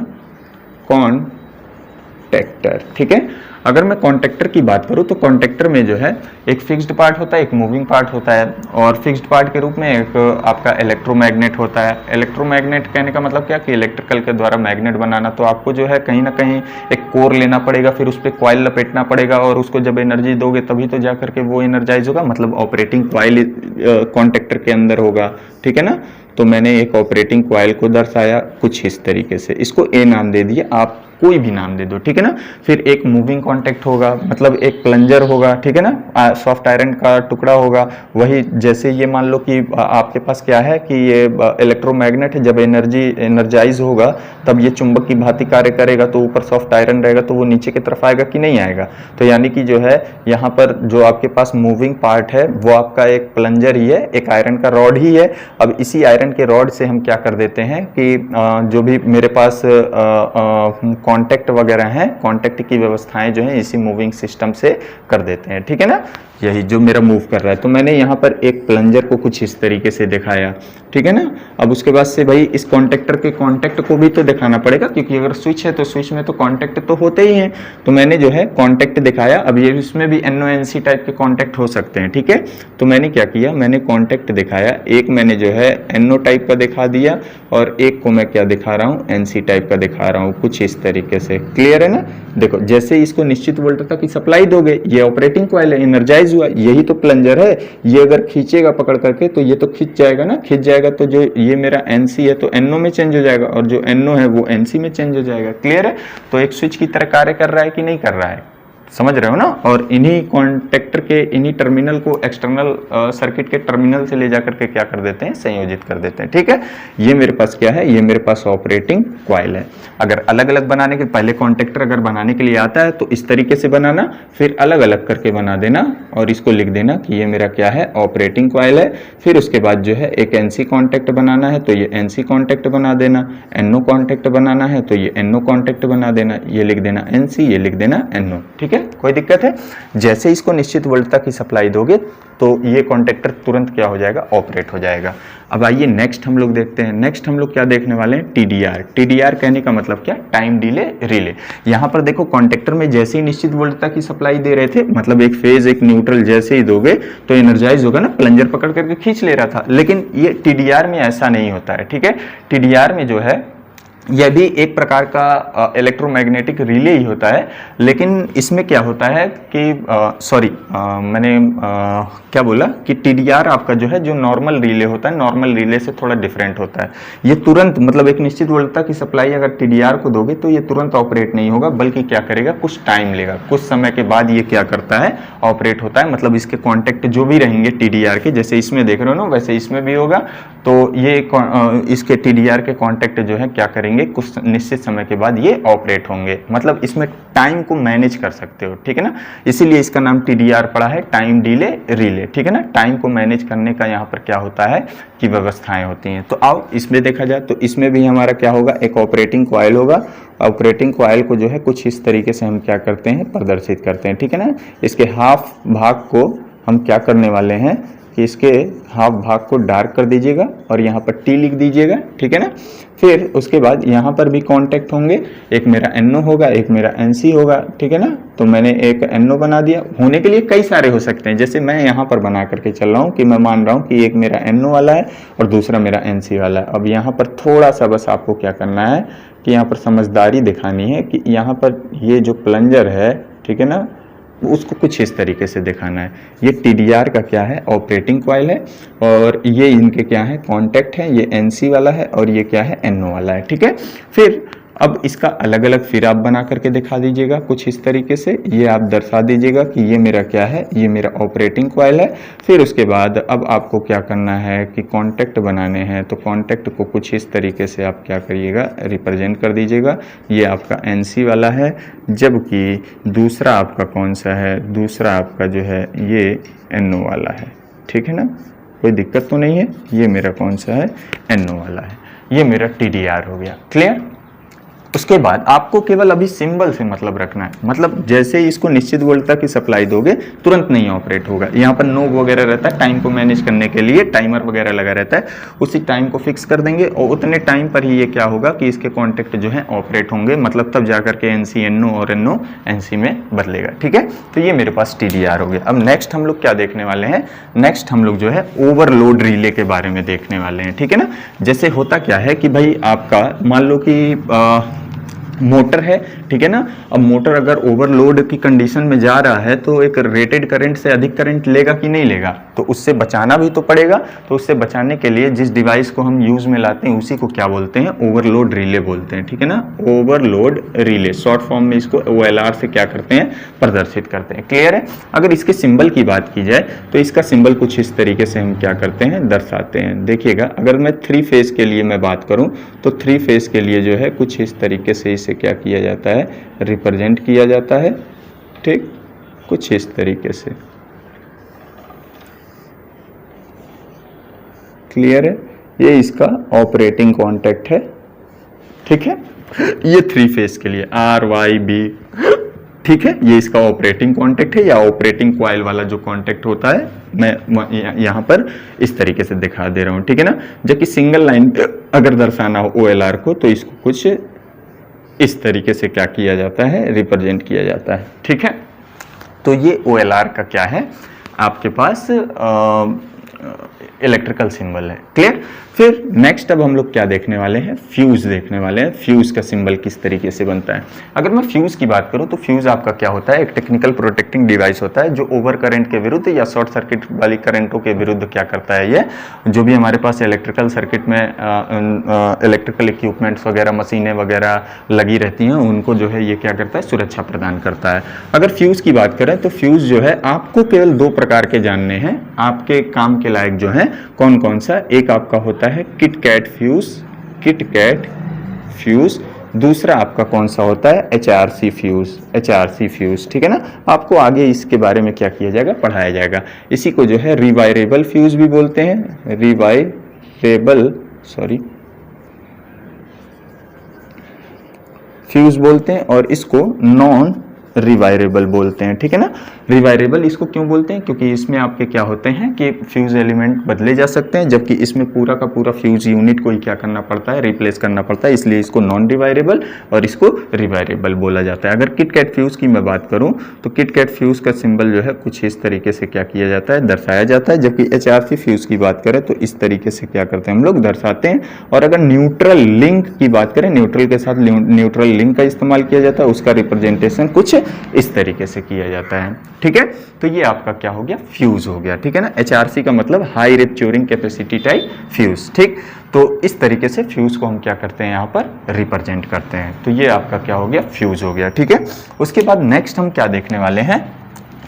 कॉन्टेक्टर, ठीक है। अगर मैं कॉन्टेक्टर की बात करूं तो कॉन्टेक्टर में जो है एक फिक्स्ड पार्ट होता है, एक मूविंग पार्ट होता है, और फिक्स्ड पार्ट के रूप में एक आपका इलेक्ट्रोमैग्नेट होता है। इलेक्ट्रोमैग्नेट कहने का मतलब क्या कि इलेक्ट्रिकल के द्वारा मैग्नेट बनाना, तो आपको जो है कहीं ना कहीं एक कोर लेना पड़ेगा, फिर उस पर कॉइल लपेटना पड़ेगा, और उसको जब एनर्जी दोगे तभी तो जा करके वो एनर्जाइज होगा, मतलब ऑपरेटिंग कॉइल कॉन्टेक्टर के अंदर होगा, ठीक है ना। तो मैंने एक ऑपरेटिंग कॉइल को दर्शाया कुछ इस तरीके से, इसको ए नाम दे दिए, आप कोई भी नाम दे दो, ठीक है ना। फिर एक मूविंग कॉन्टेक्ट होगा, मतलब एक प्लंजर होगा, ठीक है ना, सॉफ्ट आयरन का टुकड़ा होगा। वही जैसे ये मान लो कि आपके पास क्या है कि ये इलेक्ट्रोमैग्नेट है, जब एनर्जाइज होगा तब ये चुंबक की भांति कार्य करेगा, तो ऊपर सॉफ्ट आयरन रहेगा तो वो नीचे की तरफ आएगा कि नहीं आएगा। तो यानी कि जो है यहाँ पर जो आपके पास मूविंग पार्ट है वो आपका एक प्लंजर ही है, एक आयरन का रॉड ही है। अब इसी आयरन के रॉड से हम क्या कर देते हैं कि जो भी मेरे पास कॉन्टेक्ट वगैरह हैं, कॉन्टेक्ट की व्यवस्थाएं जो है इसी मूविंग सिस्टम से कर देते हैं, ठीक है ना। यही जो मेरा मूव कर रहा है, तो मैंने यहाँ पर एक प्लंजर को कुछ इस तरीके से दिखाया, ठीक है ना। अब उसके बाद से भाई इस कॉन्टेक्टर के कॉन्टेक्ट को भी तो दिखाना पड़ेगा, क्योंकि अगर स्विच है तो स्विच में तो कॉन्टेक्ट तो होते ही हैं। तो मैंने जो है कॉन्टेक्ट दिखाया। अब ये इसमें भी NONC टाइप के कॉन्टेक्ट हो सकते हैं, ठीक है। तो मैंने क्या किया, मैंने कॉन्टेक्ट दिखाया, एक मैंने जो है NO टाइप का दिखा दिया, और एक को मैं क्या दिखा रहा हूँ, NC टाइप का दिखा रहा हूँ, कुछ इस तरीके से। क्लियर है ना। देखो जैसे इसको निश्चित वोल्टता की सप्लाई दोगे, ये ऑपरेटिंग कॉइल है, एनर्जाइज हुआ, यही तो प्लंजर है। ये अगर खींचेगा पकड़ करके तो ये तो खींच जाएगा ना, खींच जाएगा तो जो ये मेरा NC है तो NO में चेंज हो जाएगा, और जो NO है वो NC में चेंज हो जाएगा। क्लियर है। तो एक स्विच की तरह कार्य कर रहा है कि नहीं कर रहा है, समझ रहे हो ना। और इन्हीं कॉन्टेक्टर के इन्हीं टर्मिनल को एक्सटर्नल सर्किट के टर्मिनल से ले जाकर के क्या कर देते हैं, संयोजित कर देते हैं, ठीक है। ये मेरे पास क्या है, ये मेरे पास ऑपरेटिंग कॉइल है। अगर अलग अलग बनाने के, पहले कॉन्टेक्टर अगर बनाने के लिए आता है तो इस तरीके से बनाना, फिर अलग अलग करके बना देना, और इसको लिख देना कि ये मेरा क्या है, ऑपरेटिंग कॉइल है। फिर उसके बाद जो है एक NC कॉन्टेक्ट बनाना है तो ये NC कॉन्टेक्ट बना देना, NO कॉन्टेक्ट बनाना है तो ये NO कॉन्टेक्ट बना देना, ये लिख देना NC, ये लिख देना NO, ठीक है। कोई दिक्कत है। जैसे इसको निश्चित वोल्टता की सप्लाई दोगे तो ये कॉन्टेक्टर तुरंत क्या हो जाएगा, ऑपरेट हो जाएगा। अब आइए नेक्स्ट हम लोग देखते हैं। नेक्स्ट हम लोग क्या देखने वाले हैं, TDR। TDR कहने का मतलब क्या, टाइम डिले रिले। यहाँ पर देखो कॉन्टेक्टर में जैसे ही निश्चित वोल्टता की सप्लाई दे रहे थे, मतलब एक फेज एक न्यूट्रल जैसे ही दोगे तो एनर्जाइज होगा ना, प्लंजर पकड़ करके खींच ले रहा था। लेकिन ये TDR में ऐसा नहीं होता है, ठीक है। TDR में जो है यह भी एक प्रकार का इलेक्ट्रोमैग्नेटिक रिले ही होता है, लेकिन इसमें क्या होता है कि मैंने क्या बोला कि TDR आपका जो है, जो नॉर्मल रिले होता है, नॉर्मल रिले से थोड़ा डिफरेंट होता है। ये तुरंत, मतलब एक निश्चित वोल्टता की सप्लाई अगर TDR को दोगे तो ये तुरंत ऑपरेट नहीं होगा, बल्कि क्या करेगा, कुछ टाइम लेगा, कुछ समय के बाद ये क्या करता है, ऑपरेट होता है। मतलब इसके कॉन्टेक्ट जो भी रहेंगे TDR के, जैसे इसमें देख रहे हो ना, वैसे इसमें भी होगा। तो ये इसके TDR के कॉन्टेक्ट जो है क्या करेंगे, कुछ निश्चित समय के बाद ये ऑपरेट होंगे। मतलब इसमें टाइम को मैनेज कर सकते हो, ठीक है ना। इसीलिए इसका नाम TDR पड़ा है, टाइम डिले रिले, ठीक है ना। टाइम को मैनेज करने का यहाँ पर क्या होता है कि व्यवस्थाएं होती हैं। तो आओ इसमें देखा जाए तो इसमें भी हमारा क्या होगा, एक ऑपरेटिंग कॉइल होगा। ऑपरेटिंग कॉइल को जो है कुछ इस तरीके से हम क्या करते हैं, प्रदर्शित करते हैं, ठीक है ना। इसके हाफ भाग को हम क्या करने वाले हैं कि इसके हाफ भाग को डार्क कर दीजिएगा और यहाँ पर T लिख दीजिएगा, ठीक है ना। फिर उसके बाद यहाँ पर भी कॉन्टेक्ट होंगे, एक मेरा NO होगा, एक मेरा NC होगा, ठीक है ना। तो मैंने एक NO बना दिया। होने के लिए कई सारे हो सकते हैं, जैसे मैं यहाँ पर बना करके चल रहा हूँ कि मैं मान रहा हूँ कि एक मेरा NO वाला है और दूसरा मेरा NC वाला है। अब यहाँ पर थोड़ा सा बस आपको क्या करना है कि यहाँ पर समझदारी दिखानी है कि यहाँ पर ये जो प्लंजर है, ठीक है ना, उसको कुछ इस तरीके से दिखाना है। ये TDR का क्या है, ऑपरेटिंग कॉइल है, और ये इनके क्या है, कॉन्टेक्ट है। ये NC वाला है और ये क्या है, NO वाला है, ठीक है। फिर अब इसका अलग अलग फिर आप बना करके दिखा दीजिएगा कुछ इस तरीके से। ये आप दर्शा दीजिएगा कि ये मेरा क्या है, ये मेरा ऑपरेटिंग कॉइल है। फिर उसके बाद अब आपको क्या करना है कि कॉन्टैक्ट बनाने हैं, तो कॉन्टैक्ट को कुछ इस तरीके से आप क्या करिएगा, रिप्रेजेंट कर दीजिएगा। ये आपका NC वाला है, जबकि दूसरा आपका कौन सा है, दूसरा आपका जो है ये NO वाला है। ठीक है ना, कोई दिक्कत तो नहीं है। ये मेरा कौन सा है, NO वाला है। ये मेरा TDR हो गया। क्लियर। उसके बाद आपको केवल अभी सिंबल से मतलब रखना है, मतलब जैसे ही इसको निश्चित वोल्टता की सप्लाई दोगे तुरंत नहीं ऑपरेट होगा। यहाँ पर नोब वगैरह रहता है, टाइम को मैनेज करने के लिए टाइमर वगैरह लगा रहता है, उसी टाइम को फिक्स कर देंगे और उतने टाइम पर ही ये क्या होगा कि इसके कॉन्टेक्ट जो है ऑपरेट होंगे, मतलब तब जाकर के NC NO और NO NC में बदलेगा। ठीक है, तो ये मेरे पास TDR हो गया। अब नेक्स्ट हम लोग क्या देखने वाले हैं, नेक्स्ट हम लोग जो है ओवरलोड रिले के बारे में देखने वाले हैं। ठीक है ना, जैसे होता क्या है कि भाई आपका मान लो कि मोटर है, ठीक है ना। अब मोटर अगर ओवरलोड की कंडीशन में जा रहा है तो एक रेटेड करंट से अधिक करंट लेगा कि नहीं लेगा, तो उससे बचाना भी तो पड़ेगा। तो उससे बचाने के लिए जिस डिवाइस को हम यूज में लाते हैं उसी को क्या बोलते हैं, ओवरलोड रिले बोलते हैं। ठीक है ना, ओवरलोड रिले शॉर्ट फॉर्म में इसको OLR से क्या करते हैं, प्रदर्शित करते हैं। क्लियर है। अगर इसके सिंबल की बात की जाए तो इसका सिंबल कुछ इस तरीके से हम क्या करते हैं, दर्शाते हैं। देखिएगा, अगर मैं 3 फेज के लिए मैं बात करूं तो 3 फेज के लिए जो है कुछ इस तरीके से इसे क्या किया जाता है, रिप्रेजेंट किया जाता है। ठीक, कुछ इस तरीके से। क्लियर है, ये इसका ऑपरेटिंग कॉन्टैक्ट है। ठीक है, ये 3 फेज के लिए RYB। ठीक है, ये इसका ऑपरेटिंग कॉन्टैक्ट है या ऑपरेटिंग कॉइल वाला जो कॉन्टैक्ट होता है, मैं यहाँ पर इस तरीके से दिखा दे रहा हूँ। ठीक है ना, जबकि सिंगल लाइन अगर दर्शाना हो OLR को तो इसको कुछ इस तरीके से क्या किया जाता है, रिप्रेजेंट किया जाता है। ठीक है, तो ये OLR का क्या है, आपके पास इलेक्ट्रिकल सिंबल है। क्लियर। फिर नेक्स्ट अब हम लोग क्या देखने वाले हैं, फ्यूज देखने वाले हैं। फ्यूज का सिंबल किस तरीके से बनता है। अगर मैं फ्यूज की बात करूं तो फ्यूज आपका क्या होता है, एक टेक्निकल प्रोटेक्टिंग डिवाइस होता है जो ओवर करंट के विरुद्ध या शॉर्ट सर्किट वाली करंटों के विरुद्ध क्या करता है, ये जो भी हमारे पास इलेक्ट्रिकल सर्किट में इलेक्ट्रिकल इक्विपमेंट्स वगैरह, मशीनें वगैरह लगी रहती हैं, उनको जो है ये क्या करता है, सुरक्षा प्रदान करता है। अगर फ्यूज की बात करें तो फ्यूज जो है आपको केवल 2 प्रकार के जानने हैं, आपके काम के लायक जो है। कौन कौन सा, एक आपका होता है किट-कैट फ्यूज, किट-कैट फ्यूज। दूसरा आपका कौन सा होता है, HRC फ्यूज, HRC फ्यूज। ठीक है ना, आपको आगे इसके बारे में क्या किया जाएगा, पढ़ाया जाएगा। इसी को जो है रिवायरेबल फ्यूज भी बोलते हैं, रिवायरेबल फ्यूज बोलते हैं, और इसको नॉन रिवायरेबल बोलते हैं। ठीक है ना, रिवायरेबल इसको क्यों बोलते हैं, क्योंकि इसमें आपके क्या होते हैं कि फ्यूज एलिमेंट बदले जा सकते हैं, जबकि इसमें पूरा का पूरा फ्यूज यूनिट को ही क्या करना पड़ता है, रिप्लेस करना पड़ता है। इसलिए इसको नॉन रिवायरेबल और इसको रिवायरेबल बोला जाता है। अगर किट-कैट फ्यूज की मैं बात करूं तो किट-कैट फ्यूज का सिंबल जो है कुछ इस तरीके से क्या किया जाता है, दर्शाया जाता है। जबकि HRC फ्यूज की बात करें तो इस तरीके से क्या करते हैं, हम लोग दर्शाते हैं। और अगर न्यूट्रल लिंक की बात करें, न्यूट्रल के साथ न्यूट्रल लिंक का इस्तेमाल किया जाता है, उसका रिप्रेजेंटेशन कुछ इस तरीके से किया जाता है। ठीक है, तो ये आपका क्या हो गया, फ्यूज हो गया। ठीक है ना, HRC का मतलब हाई रेप्चुरिंग कैपेसिटी टाइप फ्यूज। ठीक, तो इस तरीके से फ्यूज को हम क्या करते हैं, यहाँ पर रिप्रेजेंट करते हैं। तो ये आपका क्या हो गया, फ्यूज हो गया। ठीक है, उसके बाद नेक्स्ट हम क्या देखने वाले हैं,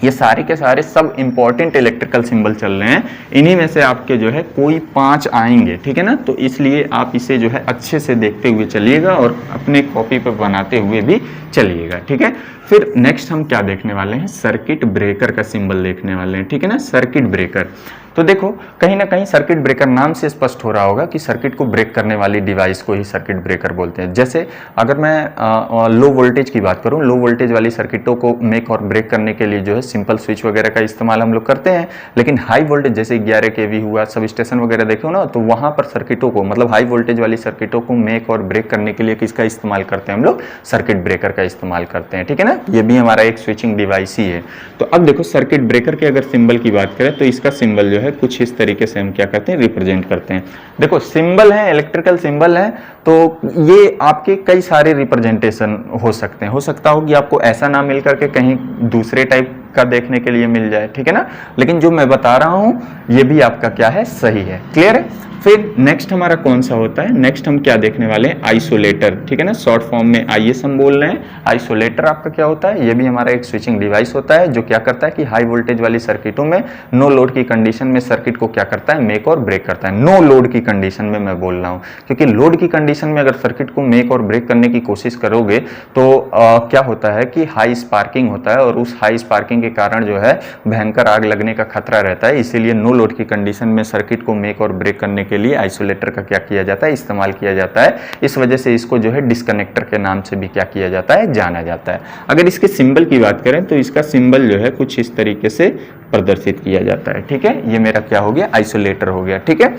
ये सारे के सारे सब इंपॉर्टेंट इलेक्ट्रिकल सिंबल चल रहे हैं। इन्हीं में से आपके जो है कोई 5 आएंगे। ठीक है ना, तो इसलिए आप इसे जो है अच्छे से देखते हुए चलिएगा और अपने कॉपी पर बनाते हुए भी चलिएगा। ठीक है, फिर नेक्स्ट हम क्या देखने वाले हैं, सर्किट ब्रेकर का सिंबल देखने वाले हैं। ठीक है ना, सर्किट ब्रेकर। तो देखो, कहीं ना कहीं सर्किट ब्रेकर नाम से स्पष्ट हो रहा होगा कि सर्किट को ब्रेक करने वाली डिवाइस को ही सर्किट ब्रेकर बोलते हैं। जैसे अगर मैं लो वोल्टेज की बात करूं, लो वोल्टेज वाली सर्किटों को मेक और ब्रेक करने के लिए जो है सिंपल स्विच वगैरह का इस्तेमाल हम लोग करते हैं। लेकिन हाई वोल्टेज जैसे 11 kV हुआ, सब स्टेशन वगैरह देखो ना, तो वहां पर सर्किटों को, मतलब हाई वोल्टेज वाली सर्किटों को मेक और ब्रेक करने के लिए किसका इस्तेमाल करते हैं, हम लोग सर्किट ब्रेकर का इस्तेमाल करते हैं। ठीक है ना, ये भी हमारा एक स्विचिंग डिवाइस ही है। तो अब देखो, सर्किट ब्रेकर के अगर सिंबल की बात करें तो इसका सिंबल जो है कुछ इस तरीके से हम क्या करते हैं, रिप्रेजेंट करते हैं। देखो, सिंबल है, इलेक्ट्रिकल सिंबल है, तो ये आपके कई सारे रिप्रेजेंटेशन हो सकते हैं। हो सकता हो कि आपको ऐसा ना मिल करके कहीं दूसरे टाइप का देखने के लिए मिल जाए, ठीक है ना। लेकिन जो मैं बता रहा हूं ये भी आपका क्या है, सही है। क्लियर है। फिर नेक्स्ट हमारा कौन सा होता है, नेक्स्ट हम क्या देखने वाले हैं, आइसोलेटर, ठीक है ना, शॉर्ट फॉर्म में आईएस हम बोल रहे हैं। आइसोलेटर आपका क्या होता है, ये भी हमारा एक स्विचिंग डिवाइस होता है जो क्या करता है कि हाई वोल्टेज वाली सर्किटों में नो लोड की कंडीशन में सर्किट को क्या करता है, मेक और ब्रेक करता है। नो लोड की कंडीशन में मैं बोल रहा हूं, क्योंकि लोड की कंडीशन में अगर सर्किट को मेक और ब्रेक करने की कोशिश करोगे तो क्या होता है कि हाई स्पार्किंग होता है और उस हाई स्पार्किंग के कारण जो है भयंकर आग लगने का खतरा रहता है। इसीलिए नो लोड की कंडीशन में सर्किट को मेक और ब्रेक करने के लिए आइसोलेटर का क्या किया जाता है, इस्तेमाल किया जाता है। इस वजह से इसको जो है डिस्कनेक्टर के नाम से भी क्या किया जाता है, जाना जाता है। अगर इसके सिंबल की बात करें तो इसका सिंबल जो है कुछ इस तरीके से प्रदर्शित किया जाता है, ठीक है। ये मेरा क्या हो गया, आइसोलेटर हो गया, ठीक है।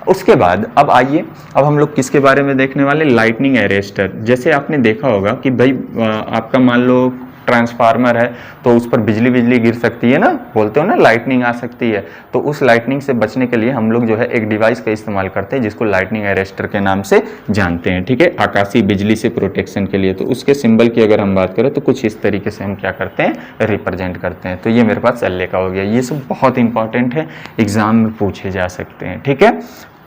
उसके बाद अब आइए, अब हम लोग किसके बारे में देखने वाले, लाइटनिंग अरेस्टर। जैसे आपने देखा होगा कि भाई आपका मान लो ट्रांसफार्मर है तो उस पर बिजली गिर सकती है ना, बोलते हो ना लाइटनिंग आ सकती है। तो उस लाइटनिंग से बचने के लिए हम लोग जो है एक डिवाइस का इस्तेमाल करते हैं जिसको लाइटनिंग अरेस्टर के नाम से जानते हैं, ठीक है, आकाशीय बिजली से प्रोटेक्शन के लिए। तो उसके सिंबल की अगर हम बात करें तो कुछ इस तरीके से हम क्या करते हैं, रिप्रेजेंट करते हैं। तो ये मेरे पास एलए का हो गया। ये सब बहुत इंपॉर्टेंट है, एग्जाम में पूछे जा सकते हैं, ठीक है।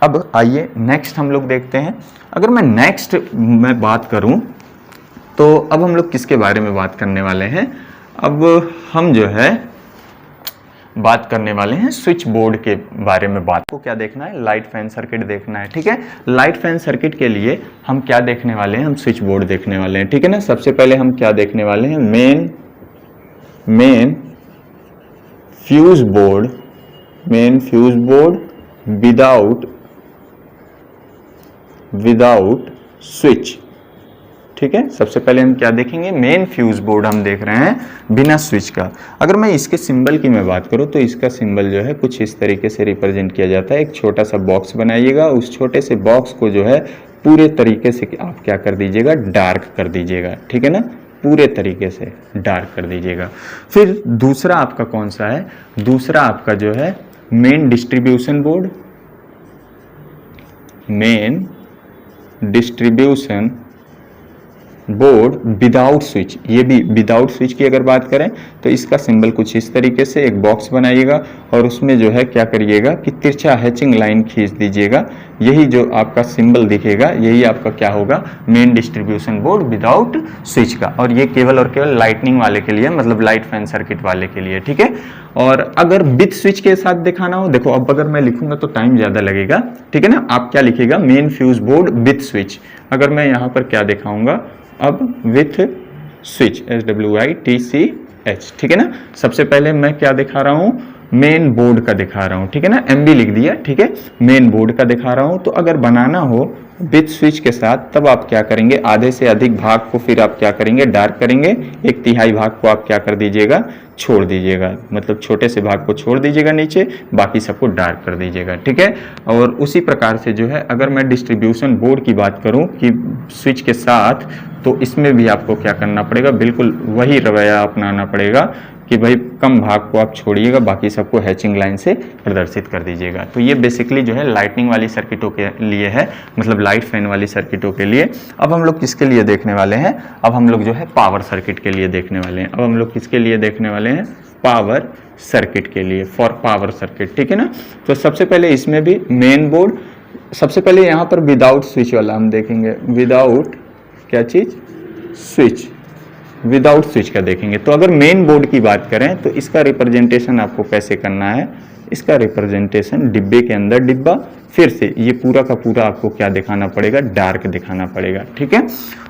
अब आइए नेक्स्ट हम लोग देखते हैं। अगर मैं नेक्स्ट में बात करूं तो अब हम लोग किसके बारे में बात करने वाले हैं, अब हम जो है बात करने वाले हैं स्विच बोर्ड के बारे में। बात को क्या देखना है, लाइट फैन सर्किट देखना है, ठीक है। लाइट फैन सर्किट के लिए हम क्या देखने वाले हैं, हम स्विच बोर्ड देखने वाले हैं, ठीक है ना। सबसे पहले हम क्या देखने वाले हैं, main fuse board without switch, ठीक है। सबसे पहले हम क्या देखेंगे, मेन फ्यूज बोर्ड हम देख रहे हैं बिना स्विच का। अगर मैं इसके सिंबल की मैं बात करूं तो इसका सिंबल जो है कुछ इस तरीके से रिप्रेजेंट किया जाता है। एक छोटा सा बॉक्स बनाइएगा, उस छोटे से बॉक्स को जो है पूरे तरीके से आप क्या कर दीजिएगा, डार्क कर दीजिएगा, ठीक है ना, पूरे तरीके से डार्क कर दीजिएगा। फिर दूसरा आपका कौन सा है, दूसरा आपका जो है main distribution board without switch. ये भी विदाउट स्विच की अगर बात करें तो इसका सिंबल कुछ इस तरीके से, एक बॉक्स बनाइएगा और उसमें जो है क्या करिएगा कि तिरछा हैचिंग लाइन खींच दीजिएगा। यही जो आपका सिंबल दिखेगा यही आपका क्या होगा, main distribution board without switch का। और ये केवल और केवल लाइटनिंग वाले के लिए, मतलब लाइट फैन सर्किट वाले के लिए, ठीक है। और अगर विथ स्विच के साथ दिखाना हो, देखो अब अगर मैं लिखूंगा तो टाइम ज्यादा लगेगा, ठीक है ना। आप क्या लिखिएगा, main fuse board with switch. अगर मैं यहाँ पर क्या दिखाऊंगा, अब विथ स्विच, SWITCH, ठीक है ना। सबसे पहले मैं क्या दिखा रहा हूं, मेन बोर्ड का दिखा रहा हूं, ठीक है ना, MB लिख दिया, ठीक है, मेन बोर्ड का दिखा रहा हूं। तो अगर बनाना हो विथ स्विच के साथ तब आप क्या करेंगे, आधे से अधिक भाग को फिर आप क्या करेंगे, डार्क करेंगे, 1/3 भाग को आप क्या कर दीजिएगा, छोड़ दीजिएगा, मतलब छोटे से भाग को छोड़ दीजिएगा नीचे, बाकी सबको डार्क कर दीजिएगा, ठीक है। और उसी प्रकार से जो है अगर मैं डिस्ट्रीब्यूशन बोर्ड की बात करूं कि स्विच के साथ, तो इसमें भी आपको क्या करना पड़ेगा, बिल्कुल वही रवैया अपनाना पड़ेगा कि भाई कम भाग को आप छोड़िएगा, बाकी सबको हैचिंग लाइन से प्रदर्शित कर दीजिएगा। तो ये बेसिकली जो है लाइटनिंग वाली सर्किटों के लिए है, मतलब लाइट फैन वाली सर्किटों के लिए। अब हम लोग किसके लिए देखने वाले हैं, अब हम लोग जो है पावर सर्किट के लिए देखने वाले हैं। अब हम लोग किसके लिए देखने वाले हैं, पावर सर्किट के लिए, फॉर पावर सर्किट, ठीक है ना। तो सबसे पहले इसमें भी मेन बोर्ड, सबसे पहले यहाँ पर विदाउट स्विच वाला हम देखेंगे, विदाउट क्या चीज, स्विच, विदाउट स्विच का देखेंगे। तो अगर मेन बोर्ड की बात करें तो इसका रिप्रेजेंटेशन आपको कैसे करना है, इसका रिप्रेजेंटेशन डिब्बे के अंदर डिब्बा, फिर से ये पूरा का पूरा आपको क्या दिखाना पड़ेगा, डार्क दिखाना पड़ेगा, ठीक है।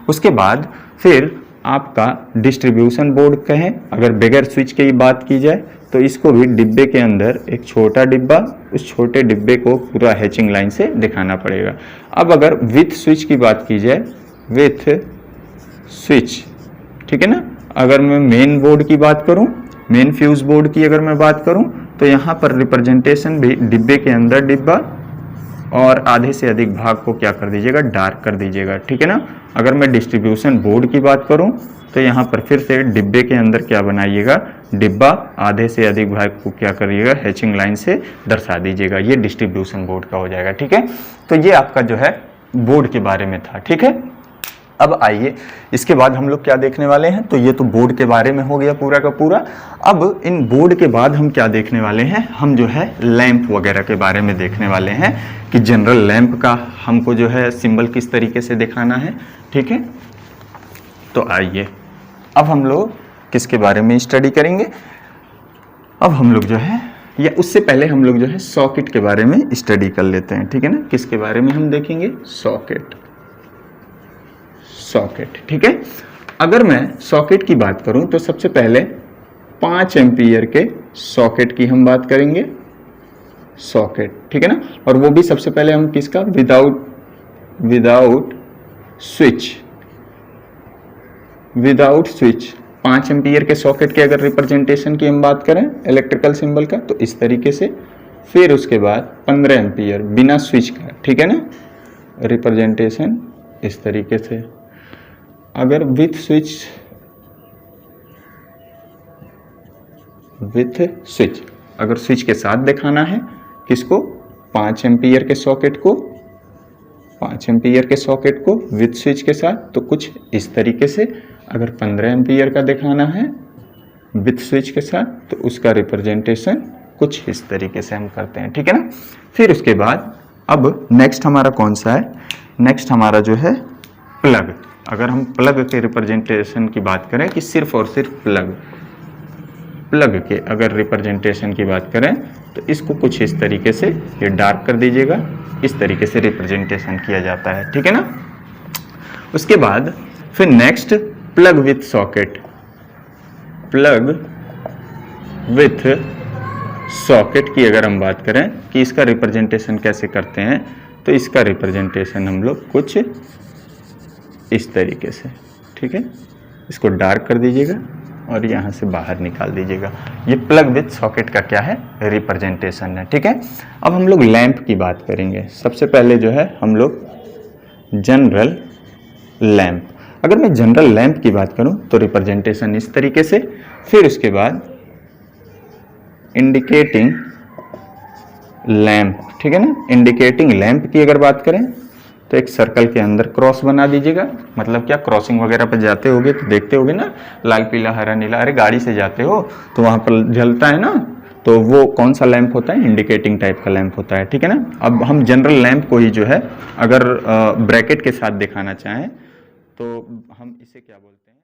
उसके बाद फिर आपका डिस्ट्रीब्यूशन बोर्ड कहें, अगर बगैर स्विच की बात की जाए तो इसको भी डिब्बे के अंदर एक छोटा डिब्बा, उस छोटे डिब्बे को पूरा हैचिंग लाइन से दिखाना पड़ेगा। अब अगर विथ स्विच की बात की जाए, विथ स्विच, ठीक है ना। अगर मैं मेन बोर्ड की बात करूं, मेन फ्यूज बोर्ड की अगर मैं बात करूं तो यहां पर रिप्रेजेंटेशन भी डिब्बे के अंदर डिब्बा और आधे से अधिक भाग को क्या कर दीजिएगा, डार्क कर दीजिएगा, ठीक है ना। अगर मैं डिस्ट्रीब्यूशन बोर्ड की बात करूं तो यहां पर फिर से डिब्बे के अंदर क्या बनाइएगा, डिब्बा, आधे से अधिक भाग को क्या करिएगा, हैचिंग लाइन से दर्शा दीजिएगा। ये डिस्ट्रीब्यूशन बोर्ड का हो जाएगा, ठीक है। तो ये आपका जो है बोर्ड के बारे में था, ठीक है। अब आइए इसके बाद हम लोग क्या देखने वाले हैं, तो ये तो बोर्ड के बारे में हो गया पूरा का पूरा। अब इन बोर्ड के बाद हम क्या देखने वाले हैं, हम जो है लैंप वगैरह के बारे में देखने वाले हैं कि जनरल लैंप का हमको जो है सिंबल किस तरीके से दिखाना है। ठीक है, तो आइए अब हम लोग किसके बारे में स्टडी करेंगे। अब हम लोग जो है, या उससे पहले हम लोग जो है सॉकेट के बारे में स्टडी कर लेते हैं। ठीक है ना, किसके बारे में हम देखेंगे, सॉकेट। ठीक है, अगर मैं सॉकेट की बात करूं तो सबसे पहले 5 एम्पीयर के सॉकेट की हम बात करेंगे, सॉकेट। ठीक है ना, और वो भी सबसे पहले हम किसका, विदाउट स्विच 5 एम्पीयर के सॉकेट के अगर रिप्रेजेंटेशन की हम बात करें इलेक्ट्रिकल सिंबल का, तो इस तरीके से। फिर उसके बाद 15 एम्पीयर बिना स्विच का, ठीक है ना, रिप्रेजेंटेशन इस तरीके से। अगर विथ स्विच अगर स्विच के साथ दिखाना है किसको, 5 एम्पीयर के सॉकेट को, 5 एम्पीयर के सॉकेट को विथ स्विच के साथ, तो कुछ इस तरीके से। अगर 15 एम्पीयर का दिखाना है विथ स्विच के साथ, तो उसका रिप्रेजेंटेशन कुछ इस तरीके से हम करते हैं। ठीक है ना, फिर उसके बाद अब नेक्स्ट हमारा कौन सा है, नेक्स्ट हमारा जो है प्लग। अगर हम प्लग के रिप्रेजेंटेशन की बात करें कि सिर्फ और सिर्फ प्लग के अगर रिप्रेजेंटेशन की बात करें, तो इसको कुछ इस तरीके से, ये डार्क कर दीजिएगा, इस तरीके से रिप्रेजेंटेशन किया जाता है। ठीक है ना, उसके बाद फिर next plug with socket. Plug with socket की अगर हम बात करें कि इसका रिप्रेजेंटेशन कैसे करते हैं, तो इसका रिप्रेजेंटेशन हम लोग कुछ इस तरीके से। ठीक है, इसको डार्क कर दीजिएगा और यहाँ से बाहर निकाल दीजिएगा। ये प्लग विथ सॉकेट का क्या है, रिप्रेजेंटेशन है। ठीक है, अब हम लोग लैंप की बात करेंगे। सबसे पहले जो है हम लोग जनरल लैंप। अगर मैं जनरल लैंप की बात करूं तो रिप्रेजेंटेशन इस तरीके से। फिर उसके बाद इंडिकेटिंग लैंप। ठीक है ना, इंडिकेटिंग लैंप की अगर बात करें तो एक सर्कल के अंदर क्रॉस बना दीजिएगा। मतलब क्या, क्रॉसिंग वगैरह पर जाते होगे तो देखते होगे ना, लाल पीला हरा नीला, अरे गाड़ी से जाते हो तो वहां पर जलता है ना, तो वो कौन सा लैंप होता है, इंडिकेटिंग टाइप का लैंप होता है। ठीक है ना, अब हम जनरल लैंप को ही जो है अगर ब्रैकेट के साथ दिखाना चाहें तो हम इसे क्या बोलते हैं।